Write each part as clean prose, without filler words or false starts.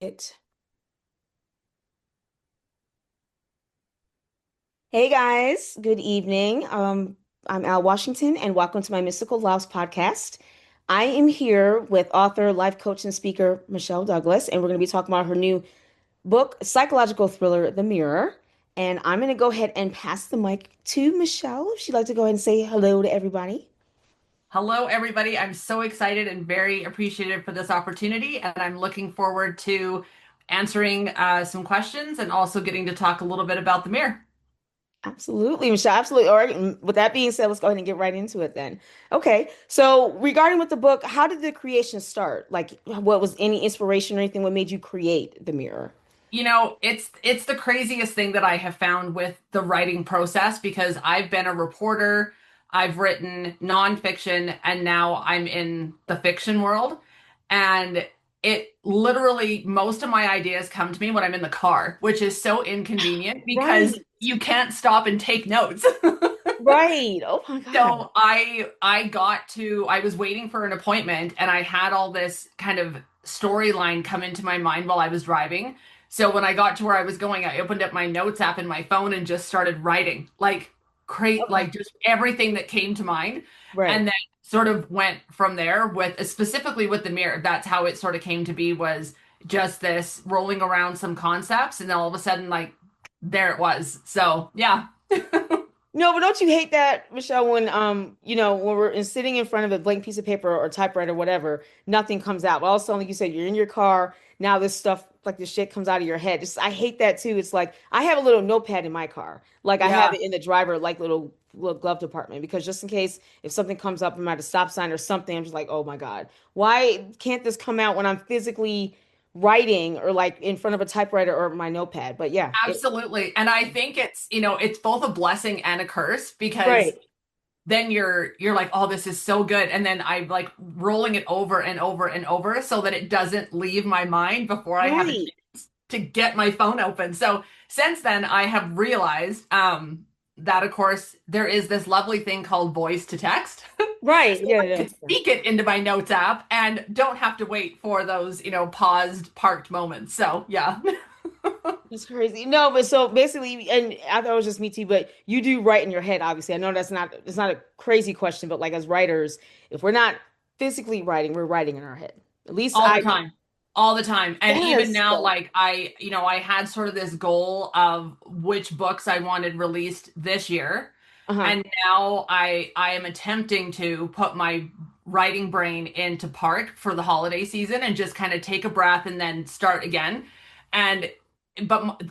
It. Hey guys, good evening. I'm Al Washington, and welcome to my Mystical Loves podcast. I am here with author, life coach, and speaker Michelle Douglas, and we're going to be talking about her new book, psychological thriller, The Mirror. And I'm going to go ahead and pass the mic to Michelle if she'd like to go ahead and say hello to everybody. Hello, everybody. I'm so excited and very appreciative for this opportunity, and I'm looking forward to answering some questions and also getting to talk a little bit about the mirror. Absolutely, Michelle. Absolutely. All right. And with that being said, let's go ahead and get right into it then. Okay. So, regarding with the book, how did the creation start? Like, what was any inspiration or anything? What made you create the mirror? It's the craziest thing that I have found with the writing process because I've been a reporter, I've written nonfiction, and now I'm in the fiction world. And it literally, most of my ideas come to me when I'm in the car, which is so inconvenient because Right. you can't stop and take notes. Right. Oh my God. So I was waiting for an appointment and I had all this kind of storyline come into my mind while I was driving. So when I got to where I was going, I opened up my notes app in my phone and just started writing Okay. like just everything that came to mind, Right. and then sort of went from there with specifically with the mirror. That's how it sort of came to be, was just this rolling around some concepts and then all of a sudden like there it was. So yeah. No, but don't you hate that, Michelle, when when we're sitting in front of a blank piece of paper or typewriter or whatever, nothing comes out. But all of a sudden, like you said, you're in your car, now this stuff, like this shit comes out of your head. I hate that too. It's like I have a little notepad in my car. Like I have Yeah. it in the driver, like little glove compartment, because just in case if something comes up, I'm at a stop sign or something, I'm just like, oh my God, why can't this come out when I'm physically writing or like in front of a typewriter or my notepad? But yeah, Absolutely. And I think it's both a blessing and a curse because right, then you're like, oh, this is so good. And then I'm like rolling it over and over and over so that it doesn't leave my mind before I have a right. chance to get my phone open. So since then I have realized that of course there is this lovely thing called voice to text. Right. So Yeah, I yeah. could speak it into my notes app and don't have to wait for those, paused, parked moments. So yeah. It's crazy. No, but so basically, and I thought it was just me too, but you do write in your head, obviously. I know it's not a crazy question, but like as writers, if we're not physically writing, we're writing in our head. At least All the I do. time. All the time. And even Yes. now, So, like I had sort of this goal of which books I wanted released this year. uh-huh. And now I am attempting to put my writing brain into park for the holiday season and just kind of take a breath and then start again. And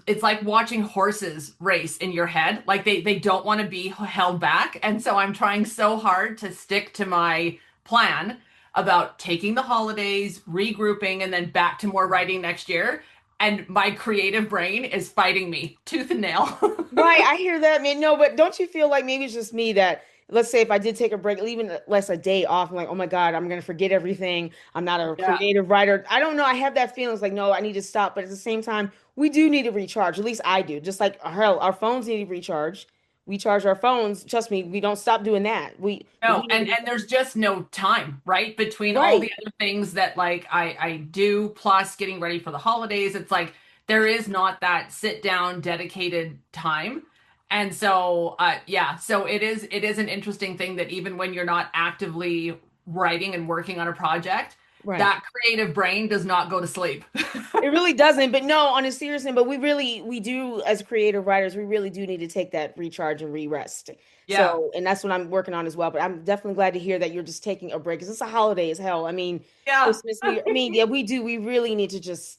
it's like watching horses race in your head. Like they don't want to be held back. And so I'm trying so hard to stick to my plan about taking the holidays, regrouping, and then back to more writing next year. And my creative brain is fighting me tooth and nail. Right, I hear that, man. No, but don't you feel like maybe it's just me that, let's say if I did take a break, even less a day off, I'm like, oh my God, I'm gonna forget everything. I'm not a Yeah. creative writer. I don't know. I have that feeling. It's like, no, I need to stop. But at the same time, we do need to recharge. At least I do. Just like hell, our phones need to recharge. We charge our phones. Trust me, we don't stop doing that. We No, need to and be there's just no time, right? Between all right. the other things that like I do plus getting ready for the holidays, it's like there is not that sit down dedicated time. And so yeah, so it is an interesting thing that even when you're not actively writing and working on a project, Right. that creative brain does not go to sleep. It really doesn't. But no, on a serious note, but we do as creative writers, we really do need to take that recharge and re-rest. Yeah. So, and that's what I'm working on as well. But I'm definitely glad to hear that you're just taking a break because it's a holiday as hell. I mean, Yeah. Christmas, New Year. I mean, yeah, we do. We really need to just,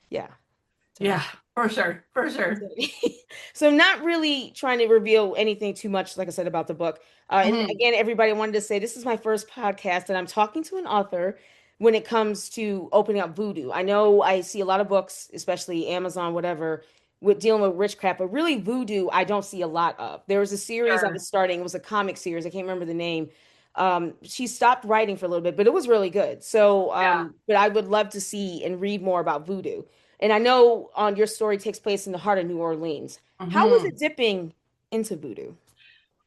yeah. So. Yeah, for sure. For sure. So I'm not really trying to reveal anything too much, like I said, about the book. And Mhm. again, everybody, I wanted to say this is my first podcast, and I'm talking to an author when it comes to opening up voodoo. I know I see a lot of books, especially Amazon, whatever, with dealing with witchcraft, but really voodoo, I don't see a lot of. There was a series I was Sure. starting, it was a comic series, I can't remember the name. She stopped writing for a little bit, but it was really good. So, Yeah. but I would love to see and read more about voodoo. And I know on your story takes place in the heart of New Orleans. How was it Mhm. dipping into voodoo?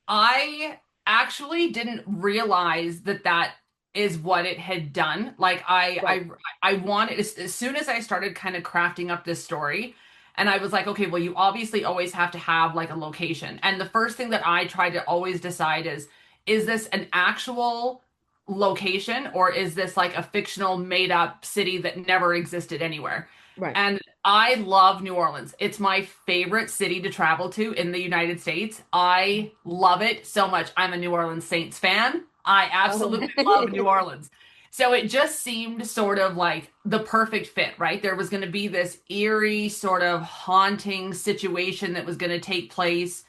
I actually didn't realize that is what it had done. Like Right. I wanted as soon as I started kind of crafting up this story, and I was like, okay, well, you obviously always have to have like a location. And the first thing that I try to always decide is this an actual location or is this like a fictional made up city that never existed anywhere? Right. And I love New Orleans. It's my favorite city to travel to in the United States. I love it so much. I'm a New Orleans Saints fan. I Oh. absolutely love New Orleans. So it just seemed sort of like the perfect fit, right? There was going to be this eerie, sort of haunting situation that was going to take place,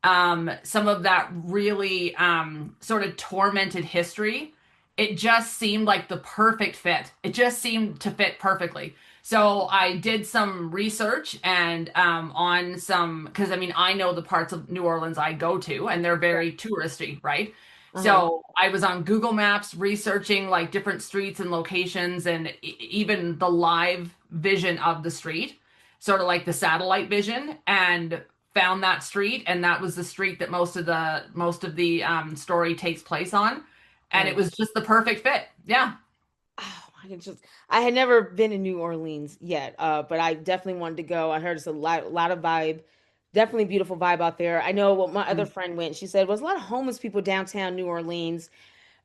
some of that really sort of tormented history. It just seemed like the perfect fit. It just seemed to fit perfectly. So I did some research and on some, because I mean, I know the parts of New Orleans I go to, and they're very touristy, right? Uh-huh. So I was on Google Maps researching like different streets and locations and even the live vision of the street, sort of like the satellite vision, and found that street, and that was the street that most of the story takes place on, and it Right. was just the perfect fit. Yeah. Oh, I had never been in New Orleans yet, but I definitely wanted to go. I heard it's a lot of vibe, definitely beautiful vibe out there. I know what my other Mm. friend went. She said it was a lot of homeless people downtown New Orleans.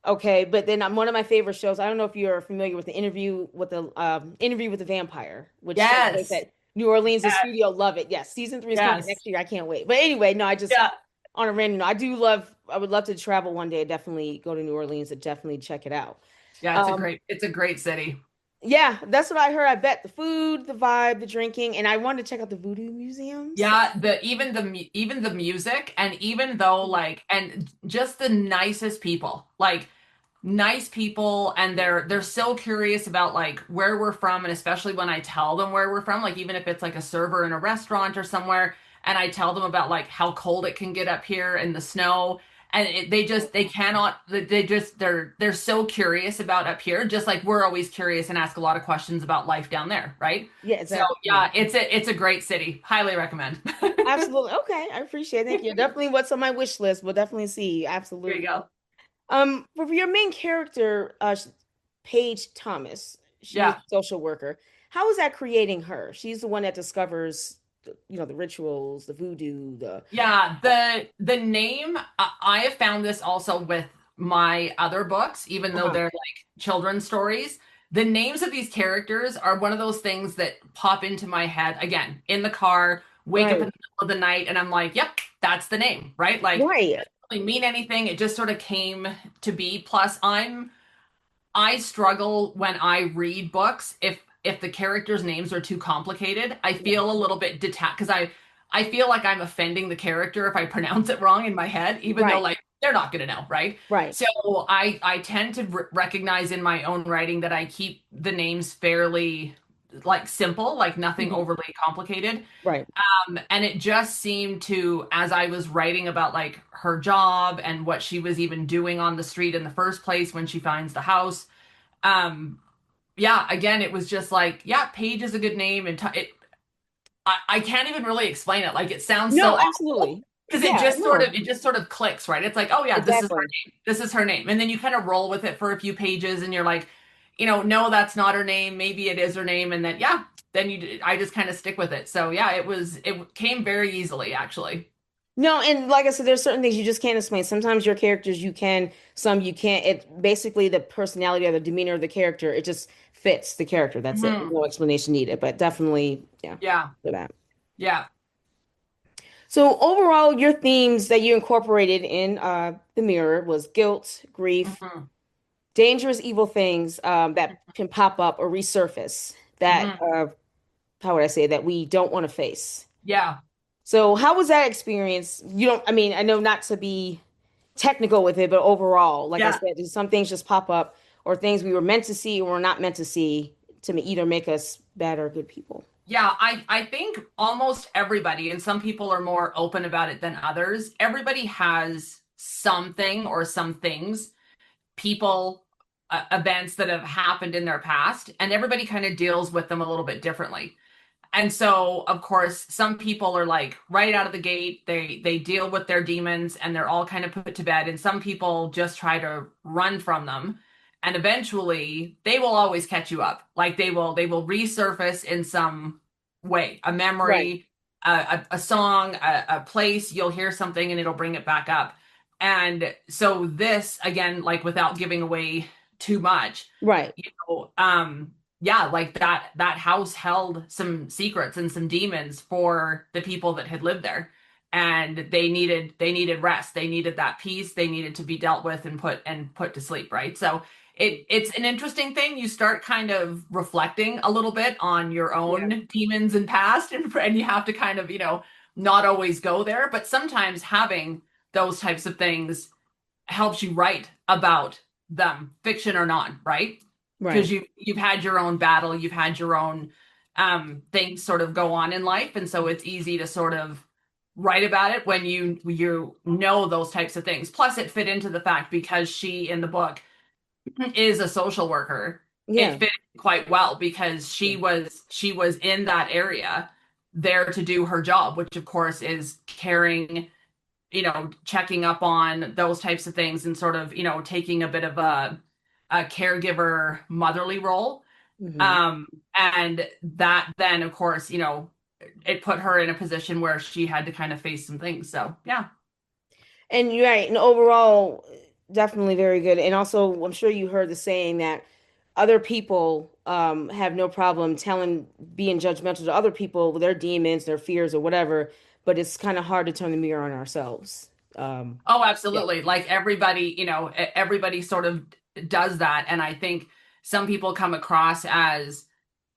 Okay, but then one of my favorite shows. I don't know if you're familiar with the interview with the vampire, which takes place Yes. at New Orleans. The Yes. studio love it. Yes, season 3 is coming out Yes. next year. I can't wait. But anyway, no, I just Yeah. on a random note, I do love. I would love to travel one day. Definitely go to New Orleans and definitely check it out. Yeah, Um, it's a great city. yeah, that's what I heard. I bet the food, the vibe, the drinking, and I wanted to check out the voodoo museums. Yeah, even the music, and even though like, and just the nicest people. Like, nice people, and they're so curious about like where we're from, and especially when I tell them where we're from, like even if it's like a server in a restaurant or somewhere, and I tell them about like how cold it can get up here in the snow, and they cannot, they're so curious about up here, just like we're always curious and ask a lot of questions about life down there, right? Yeah, So exactly. Yeah. yeah, it's a great city. Highly recommend. Absolutely. Okay, I appreciate it. Thank you. Definitely what's on my wish list. We'll definitely see. There you Absolutely. go. For your main character, Paige Thomas, she is Yeah. a social worker. How is that creating her? She's the one that discovers, the rituals, the voodoo, the Yeah, the name, I have found this also with my other books, even though uh-huh. they're like children's stories. The names of these characters are one of those things that pop into my head again in the car, wake up in Right. the middle of the night, and I'm like, yep, that's the name, right? Like, Right. it doesn't really mean anything. It just sort of came to be. Plus, I struggle when I read books if the characters' names are too complicated. I Yeah. feel a little bit detached because I feel like I'm offending the character if I pronounce it wrong in my head, even though Right. like they're not going to know, right? Right. So I tend to recognize in my own writing that I keep the names fairly like simple, like nothing Mhm. overly complicated. Right. And it just seemed to, as I was writing about like her job and what she was even doing on the street in the first place when she finds the house, um, yeah, again, it was just like, yeah, Paige is a good name, and I can't even really explain it. Like, it sounds so No, awful absolutely. because Yeah, no, it just sort of clicks, right? It's like, oh yeah, this is her exactly. name, this is her name, and then you kind of roll with it for a few pages, and you're like, no, that's not her name. Maybe it is her name, and then yeah, then I just kind of stick with it. So yeah, it came very easily, actually. No, and like I said, there's certain things you just can't explain. Sometimes your characters you can, some you can't. It basically the personality or the demeanor of the character, it just fits the character. That's it. Mhm. No explanation needed, but definitely, yeah, Yeah, for that. yeah. So overall, your themes that you incorporated in the mirror was guilt, grief, Mhm. dangerous, evil things that can pop up or resurface that Mhm. how would I say that we don't want to face. Yeah, So how was that experience? You don't, I mean, I know not to be technical with it, but overall, like I yeah. said, some things just pop up or things we were meant to see or were not meant to see to either make us bad or good people. Yeah, I think almost everybody, and some people are more open about it than others, everybody has something or some things, people, events that have happened in their past, and everybody kind of deals with them a little bit differently. And so, of course, some people are like right out of the gate, they deal with their demons and they're all kind of put to bed, and some people just try to run from them. and eventually they will always catch you up. Like they will resurface in some way, a Right. memory, a song, a place. You'll hear something and it'll bring it back up. And so this again, like without giving away too much, Right. you know, yeah, like that house held some secrets and some demons for the people that had lived there. And they needed rest. They needed that peace. They needed to be dealt with and put to sleep, right? So it's an interesting thing. You start kind of reflecting a little bit on your Yeah. own demons and past, and you have to kind of, not always go there, but sometimes having those types of things helps you write about them, fiction or non, right? Because Right. you've had your own battle, you've had your own things sort of go on in life, and so it's easy to sort of write about it when you know those types of things. Plus, it fit into the fact because she in the book is a social worker. It Yeah. fit quite well because Yeah. she was in that area there to do her job, which of course is caring, checking up on those types of things and sort of, taking a bit of a caregiver motherly role. Hmm. Um, and that then, of course, it put her in a position where she had to kind of face some things. So, yeah. And you're right. And overall, definitely very good. And also, I'm sure you heard the saying that other people have no problem being judgmental to other people with their demons, their fears, or whatever. But it's kind of hard to turn the mirror on ourselves. Um, Oh, yeah. absolutely. Like everybody, everybody sort of does that. And I think some people come across as,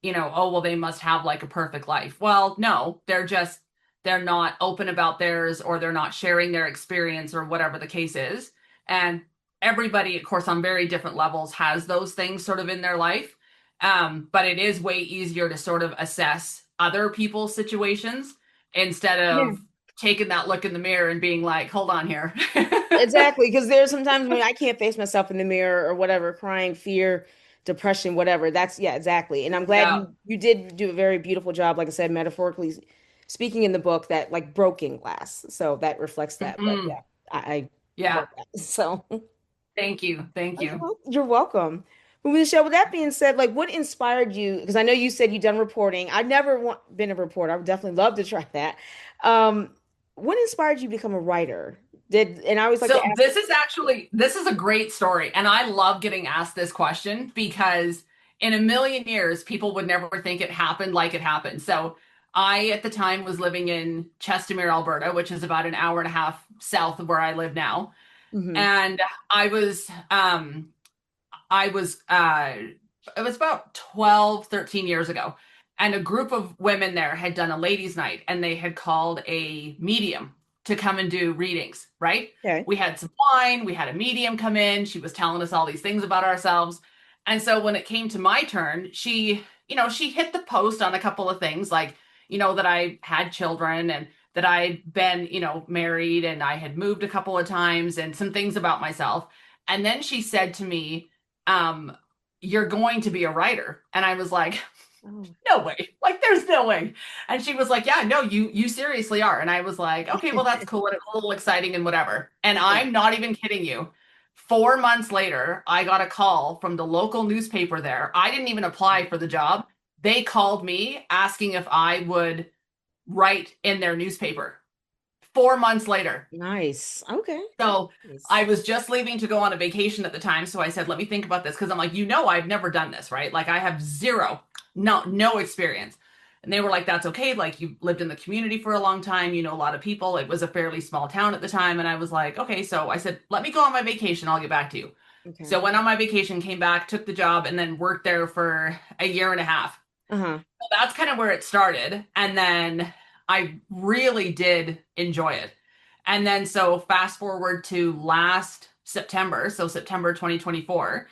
oh, well, they must have like a perfect life. Well, no, they're not open about theirs, or they're not sharing their experience, or whatever the case is. And everybody, of course, on very different levels has those things sort of in their life. But it is way easier to sort of assess other people's situations instead Yeah. of taking that look in the mirror and being like, hold on here. Exactly, because there's sometimes when I can't face myself in the mirror or whatever, crying, fear, depression, whatever. That's yeah, exactly. And I'm glad Yeah. you did do a very beautiful job, like I said, metaphorically speaking in the book that like broken glass. So that reflects that. But Mm-mm. yeah, I Yeah. love that. So Thank you. Thank you. you're welcome. But Michelle, with that being said, like what inspired you? Because I know you said you've done reporting. I've never been a reporter. I would definitely love to try that. Um, what inspired you to become a writer? And I always like to So ask. this is a great story, and I love getting asked this question because in a million years people would never think it happened like it happened. So I at the time was living in Chestermere, Alberta, which is about an hour and a half south of where I live now. Hmm. And I was it was about 12, 13 years ago, and a group of women there had done a ladies night, and they had called a medium to come and do readings, right? Okay. We had some wine, we had a medium come in, she was telling us all these things about ourselves. And so when it came to my turn, she hit the post on a couple of things, like, that I had children, and that I'd been, married, and I had moved a couple of times, and some things about myself. And then she said to me, um, you're going to be a writer. And I was like, Oh. no way. Like, there's no way. And she was like, yeah, no, you seriously are. And I was like, okay, well, that's cool. And it's a little exciting and whatever. And Yeah. I'm not even kidding you. 4 months later, I got a call from the local newspaper there. I didn't even apply for the job. They called me asking if I would write in their newspaper. 4 months later. Nice. Okay. That's So nice. I was just leaving to go on a vacation at the time. So I said, let me think about this, because I'm like, I've never done this, right? Like I have zero, no experience. And they were like, that's okay. Like you lived in the community for a long time. You know a lot of people. It was a fairly small town at the time. And I was like, okay. So I said, let me go on my vacation. I'll get back to you. Okay. So went on my vacation, came back, took the job, and then worked there for a year and a half. Uh-huh. So that's kind of where it started. And then I really did enjoy it. And then so fast forward to last September, so September 2024,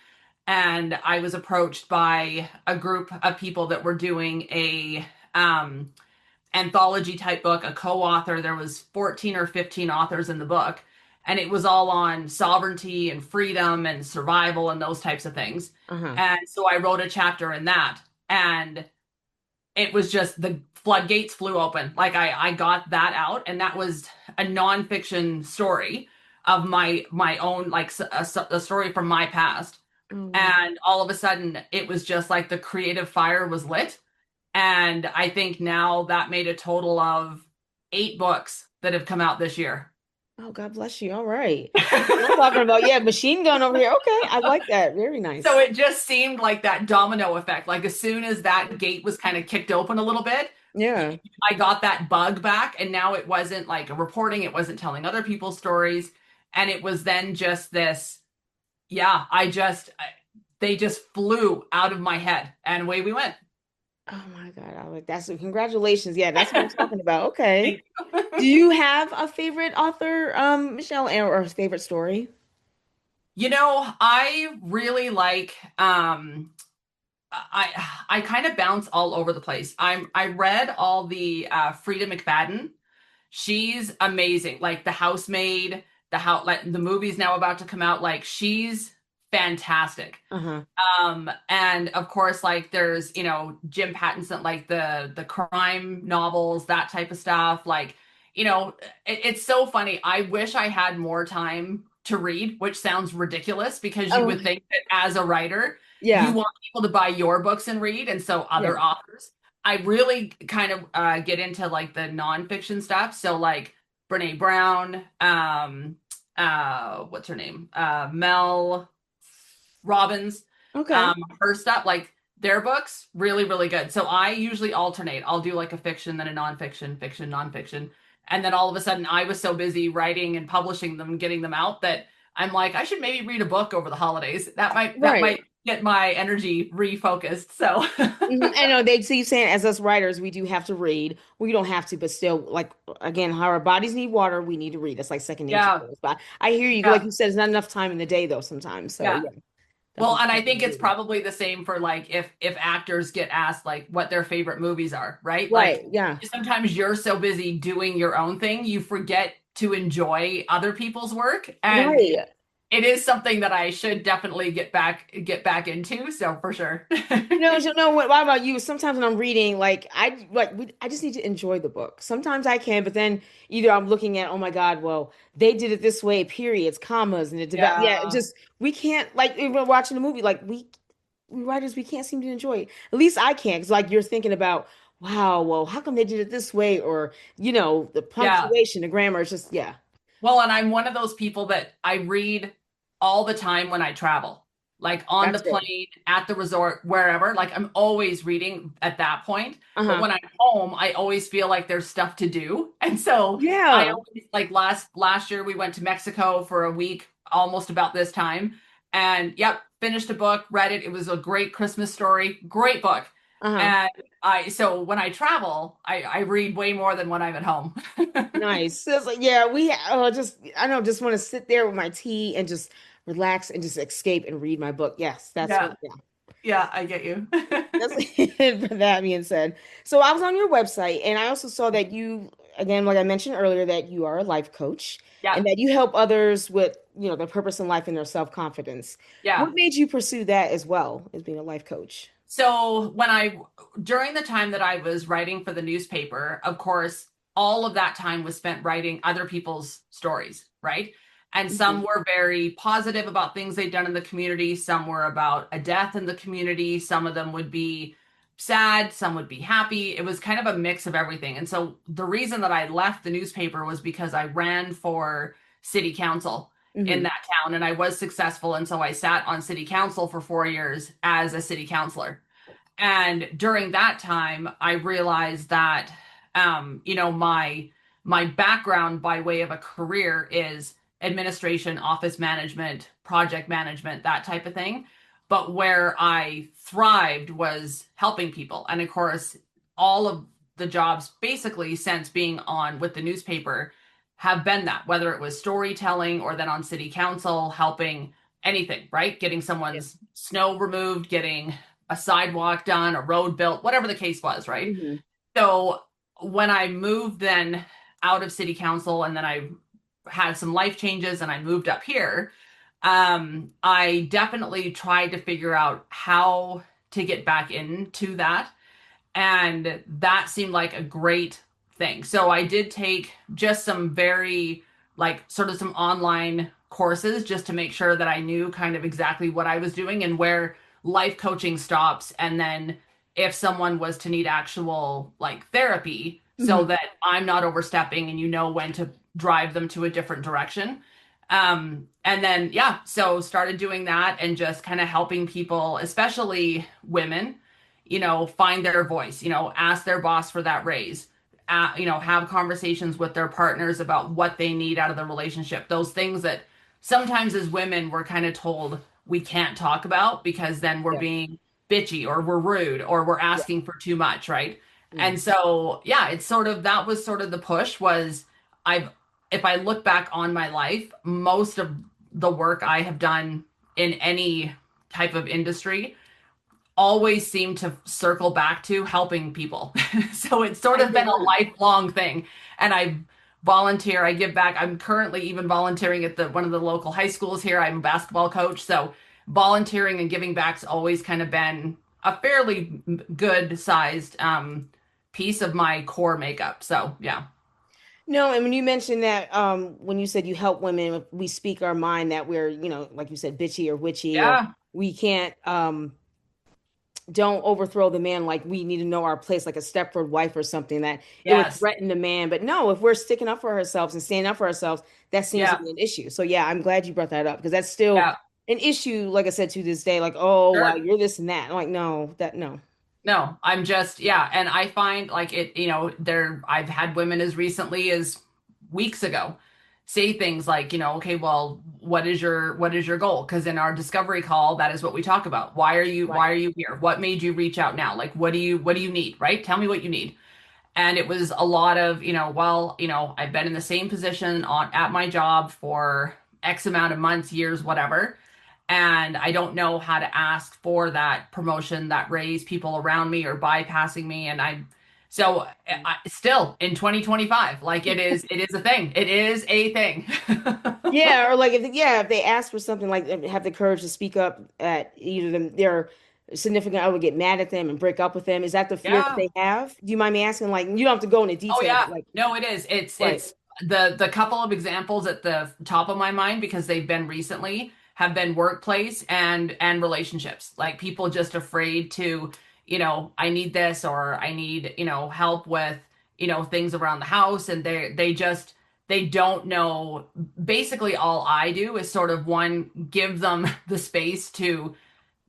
and I was approached by a group of people that were doing a anthology type book, a co-author. There was 14 or 15 authors in the book, and it was all on sovereignty and freedom and survival and those types of things. Uh-huh. And so I wrote a chapter in that, and it was just the floodgates flew open. Like I got that out, and that was a nonfiction story of my own, like a story from my past, Oh, And all of a sudden, it was just like the creative fire was lit. And I think now that made a total of 8 books that have come out this year. oh, God bless you. All right. I'm talking about, yeah, machine gun over here. Okay, I like that. Very So nice. it just seemed like that domino effect. Like as soon as that gate was kind of kicked open a little bit, Yeah. I got that bug back. And now it wasn't like a reporting, it wasn't telling other people's stories. And it was then just this, yeah, they just flew out of my head and away we went. Oh my God. I like that's congratulations. Yeah, that's what I'm talking about. Okay. Thank you. Do you have a favorite author, Michelle, or a favorite story? I really like I kind of bounce all over the place. I read all the Frida McFadden. She's amazing. Like The Housemaid, like the movie's now about to come out. Like she's fantastic. Uh-huh. And of course, like there's, Jim Pattinson, like the crime novels, that type of stuff. Like, it's so funny. I wish I had more time to read, which sounds ridiculous because you Oh, would think that as a writer, you yeah. want people to buy your books and read, and so Yeah. other authors. I really kind of get into like the nonfiction stuff. So like Brene Brown, what's her name? Mel Robbins, Okay. her stuff, like their books, really, really good. So I usually alternate. I'll do like a fiction, then a nonfiction, fiction, nonfiction. And then all of a sudden I was so busy writing and publishing them and getting them out that I'm like, I should maybe read a book over the holidays. That might Right. get my energy refocused. So I know they see you saying as us writers, we do have to read. We don't have to, but still, like again, how our bodies need water, we need to read. That's like second nature yeah, to us. But I hear you. Like yeah, you said, it's not enough time in the day though sometimes. So yeah. yeah, Well, definitely and I something think to it's do. probably the same for like if actors get asked like what their favorite movies are, right? Right. Like Yeah. sometimes you're so busy doing your own thing, you forget to enjoy other people's work, and Right. it is something that I should definitely get back into, so for sure. What about you? Sometimes when I'm reading, I just need to enjoy the book. Sometimes I can, but then either I'm looking at, oh my God, well, they did it this way, periods, commas, and it developed. Yeah, it Yeah. just we can't like if we're watching a movie, like we writers, we can't seem to enjoy it. At least I can't, because like you're thinking about, wow, well, how come they did it this way? Or, the Yeah. punctuation, the grammar, it's just yeah, Well, and I'm one of those people that I read all the time when I travel, like on the that's good. plane, at the resort, wherever. Like I'm always reading at that point. But Uh-huh. when I'm home, I always feel like there's stuff to do. And so I Yeah. always like last year we went to Mexico for a week, almost about this time. And yep, finished a book, read it. It was a great Christmas story, great book. Uh-huh. And so when I travel, I read way more than when I'm at home. Nice. So it's like, yeah, I don't just want to sit there with my tea and just relax and just escape and read my book. Yes, that's what, Yeah. yeah. Yeah, I get you. That's for that being said. So I was on your website and I also saw that you, again, like I mentioned earlier, that you are a life coach and Yeah. that you help others with, their purpose in life and their self-confidence. What Yeah. made you pursue that as well as being a life coach? So during the time that I was writing for the newspaper, of course, all of that time was spent writing other people's stories, right? And some Mhm. were very positive about things they'd done in the community. Some were about a death in the community. Some of them would be sad. Some would be happy. It was kind of a mix of everything. And so the reason that I left the newspaper was because I ran for city council in Mhm. that town and I was successful. And so I sat on city council for 4 years as a city councilor. And during that time, I realized that, my background by way of a career is administration, office management, project management, that type of thing. But where I thrived was helping people. And of course, all of the jobs basically since being on with the newspaper have been that, whether it was storytelling or then on city council, helping anything, right? Getting Yeah. someone's snow removed, getting a sidewalk done, a road built, whatever the case was, right? Mhm. So when I moved then out of city council and then I had some life changes and I moved up here, I definitely tried to figure out how to get back into that. And that seemed like a great thing. So I did take just some very, like, sort of some online courses just to make sure that I knew kind of exactly what I was doing and where life coaching stops. And then if someone was to need actual like therapy, so Hmm. that I'm not overstepping and you know when to drive them to a different direction. And then, yeah, so started doing that and just kind of helping people, especially women, find their voice, ask their boss for that raise, have conversations with their partners about what they need out of the relationship. Those things that sometimes as women we're kind of told we can't talk about because then we're Yeah. being bitchy or we're rude or we're Yeah. asking for too much, right? Mm. And so, yeah, it's sort of that was sort of the push was I've if I look back on my life, most of the work I have done in any type of industry always seem to circle back to helping people. So it's sort I of hear been a that. lifelong thing. And I volunteer, I give back. I'm currently even volunteering at the one of the local high schools here. I'm a basketball coach. So volunteering and giving back's always kind of been a fairly good sized piece of my core makeup. So yeah. No, and when you mentioned that, when you said you help women, we speak our mind that we're, like you said, bitchy or witchy, or Yeah. we can't, don't overthrow the man. Like we need to know our place, like a Stepford wife or something that it would Yes. threaten the man. But no, if we're sticking up for ourselves and standing up for ourselves, that seems to Yeah. be an issue. So yeah, I'm glad you brought that up because that's still Yeah. an issue. Like I said to this day, like, oh, well, Sure. you're this and that. I'm like, no, that no. No, I'm just, yeah. And I find like it, I've had women as recently as weeks ago say things like, okay, well, what is your goal? Because in our discovery call, that is what we talk about. Why are you, Right. why are you here? What made you reach out now? Like, what do you need? Right? Tell me what you need. And it was a lot of, well, I've been in the same position at my job for X amount of months, years, whatever. And I don't know how to ask for that promotion, that raise. People around me are bypassing me. So still in 2025, like it is a thing. It is a thing. Yeah, or like if they ask for something, like have the courage to speak up at either their significant other, get mad at them and break up with them. Is that the fear that Yeah. they have? Do you mind me asking? Like, you don't have to go into Oh detail, but yeah. like, No, it is. It's right, it's the couple of examples at the top of my mind because they've been recently have been workplace and relationships. Like people just afraid to, I need this or I need, help with, things around the house and they don't know. Basically all I do is sort of one give them the space to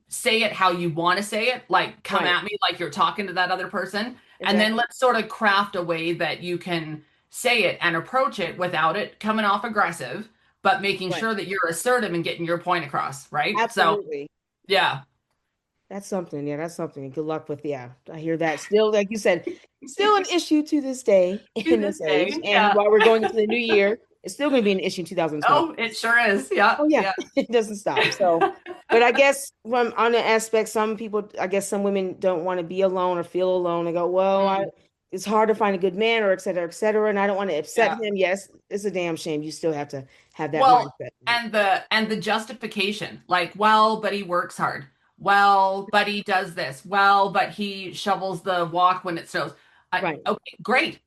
say it how you want to say it, like come right, at me like you're talking to that other person, and then exactly, let's sort of craft a way that you can say it and approach it without it coming off aggressive, but making right, sure that you're assertive and getting your point across, right? So, absolutely. yeah. That's something. Yeah, that's something. Good luck with. Yeah, I hear that. Still, like you said, still an issue to this day To in this this age. day, And yeah. while we're going into the new year, it's still going to be an issue in 2020. Oh, it sure is. Yeah, Oh yeah, yeah. it doesn't stop. So, but I guess from on the aspect, some people, I guess some women don't want to be alone or feel alone. They go, well, Mm, it's hard to find a good man, or et cetera, et cetera, and I don't want to upset yeah. him. Yes, it's a damn shame. You still have to have that Well, mindset. and the justification, like, well, but he works hard. Well, but he does this. Well, but he shovels the walk when it snows. Right. Okay, great.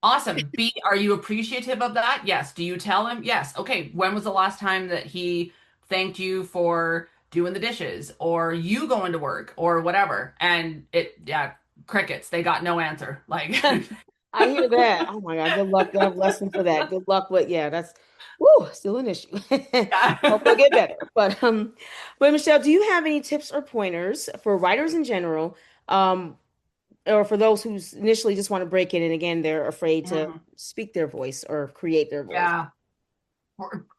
Awesome. B, are you appreciative of that? Yes. Do you tell him? Yes. Okay. When was the last time that he thanked you for doing the dishes or you going to work or whatever? And yeah, crickets. They got no answer. Like, I hear that. Oh my God, good luck. God bless them for that. Good luck with, yeah, that's woo, still an issue. Hope they'll yeah. get better. But Michelle, do you have any tips or pointers for writers in general, um, or for those who initially just want to break in and again they're afraid to Mhm. speak their voice or create their voice? Yeah.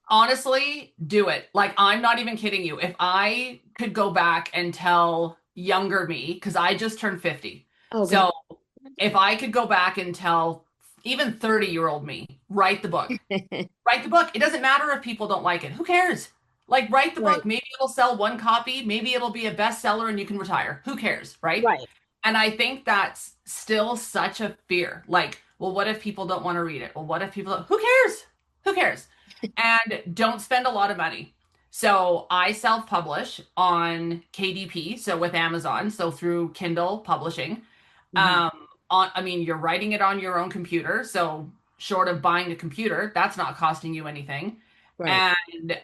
Honestly, do it. Like, I'm not even kidding you. If I could go back and tell younger me, because I just turned 50. Oh God. So if I could go back and tell even 30-year-old me, write the book. Write the book. It doesn't matter if people don't like it. Who cares? Like, write the Right, book. Maybe it'll sell one copy. Maybe it'll be a bestseller and you can retire. Who cares? Right. right. And I think that's still such a fear. Like, well, what if people don't want to read it? Well, what if people don't? Who cares? Who cares? And don't spend a lot of money. So I self-publish on KDP, so with Amazon, so through Kindle publishing. Hmm. I mean, you're writing it on your own computer, so short of buying a computer, that's not costing you anything. Right. And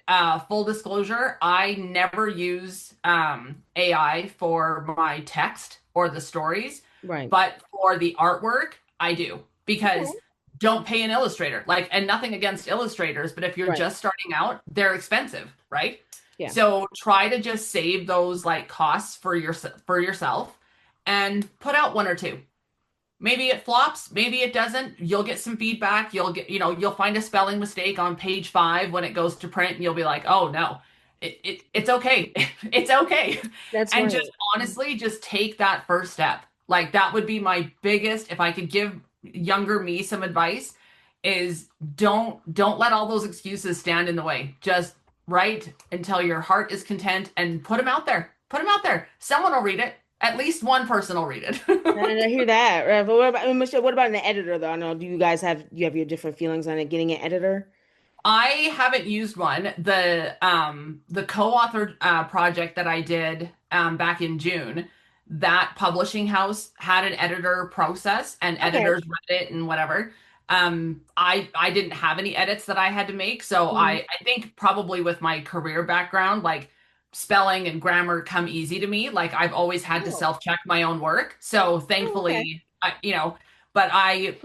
full disclosure, I never use AI for my text or the stories, Right. but for the artwork, I do because Okay. don't pay an illustrator. Like, and nothing against illustrators, but if you're Right. just starting out, they're expensive, right? Yeah. So try to just save those like costs for yourself and put out one or two. Maybe it flops, maybe it doesn't. You'll get some feedback. You'll get, you'll find a spelling mistake on page 5 when it goes to print, and you'll be like, oh no, it's okay. It's okay. That's And right. just honestly, just take that first step. Like that would be my biggest, if I could give younger me some advice, is don't let all those excuses stand in the way. Just write until your heart is content and put them out there. Put them out there. Someone will read it. At least one person will read And it. I hear that. Right? But what about Michelle, what about an editor though? I know, do you guys have you have your different feelings on it getting an editor? I haven't used one. The co-authored project that I did back in June, that publishing house had an editor process and Okay. editors read it and whatever. I didn't have any edits that I had to make, so Mhm. I think probably with my career background, like spelling and grammar come easy to me. Like I've always had to Oh. self-check my own work. So Oh, okay. thankfully, but I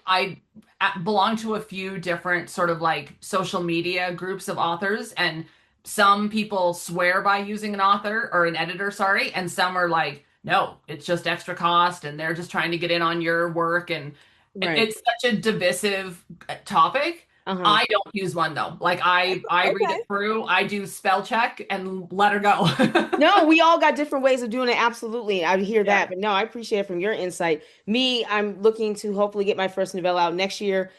belong to a few different sort of like social media groups of authors, and some people swear by using an author or an editor, sorry, and some are like, no, it's just extra cost and they're just trying to get in on your work, and Right. it's such a divisive topic. Uh-huh. I don't use one though. Like I read Okay. it through, I do spell check and let her go. No, we all got different ways of doing it. Absolutely. I hear Yeah, that. But no, I appreciate it from your insight. Me, I'm looking to hopefully get my first novella out next year.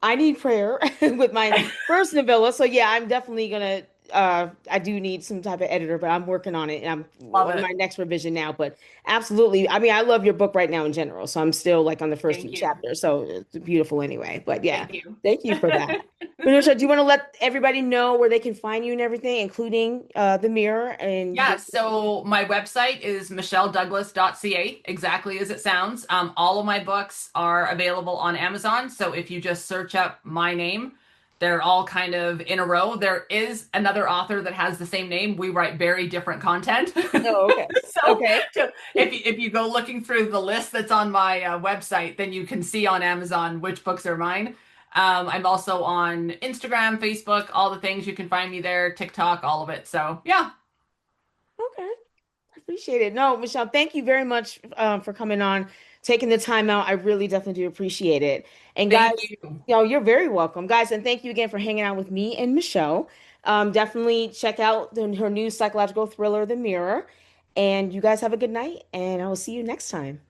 I need prayer with my first novella. So yeah, I'm definitely gonna I do need some type of editor, but I'm working on it and I'm love on my it. next revision now. But absolutely. I mean, I love your book right now in general. So I'm still like on the first few Thank you. chapters. So it's beautiful anyway. But yeah, Thank you. thank you for that. Patricia, do you want to let everybody know where they can find you and everything, including the mirror and Yeah, your so my website is michelledouglas.ca, exactly as it sounds. All of my books are available on Amazon. So if you just search up my name, they're all kind of in a row. There is another author that has the same name. We write very different content. Oh, okay. So, Okay. so if you go looking through the list that's on my website, then you can see on Amazon which books are mine. I'm also on Instagram, Facebook, all the things. You can find me there, TikTok, all of it. So, yeah. Okay. I appreciate it. No, Michelle, thank you very much for coming on, taking the time out. I really definitely do appreciate it. And Thank guys, you. you're very welcome, guys. And thank you again for hanging out with me and Michelle. Definitely check out her new psychological thriller, The Mirror. And you guys have a good night, and I will see you next time.